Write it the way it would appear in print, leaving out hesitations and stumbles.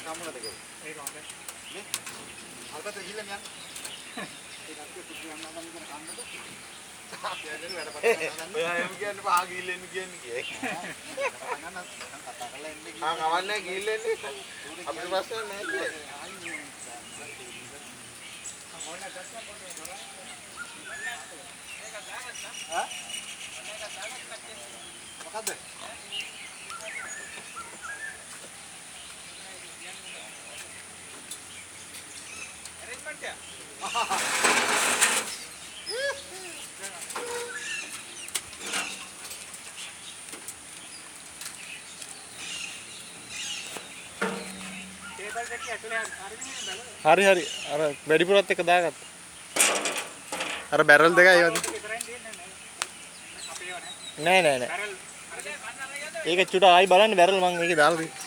කම්මලද කියලා. ඒක හොඳයි. නේ? අල්පත ගිහින් යන්න. ඒක අපිට පුදුම යනවා නම් කන්නද? ආයෙත් වැඩ පටන් ගන්න. ඔයා එහෙම කියන්නේ පහ ගිහින් එන්න කියන්නේ කියේ. නෑ කතා කරලා එන්න කිව්වා. කවන්නේ ගිහින් එන්නේ. අපිට ප්‍රශ්න නෑ. මොකද්ද? arrangement ya? හරි හරි අර වැඩිපුරත් එක දාගත්තා. අර බැරල් දෙකයි වද. නෑ නෑ නෑ. ඒක චුට්ට ආයි බලන්න බැරල් මම ඒකේ දාලා තියෙනවා.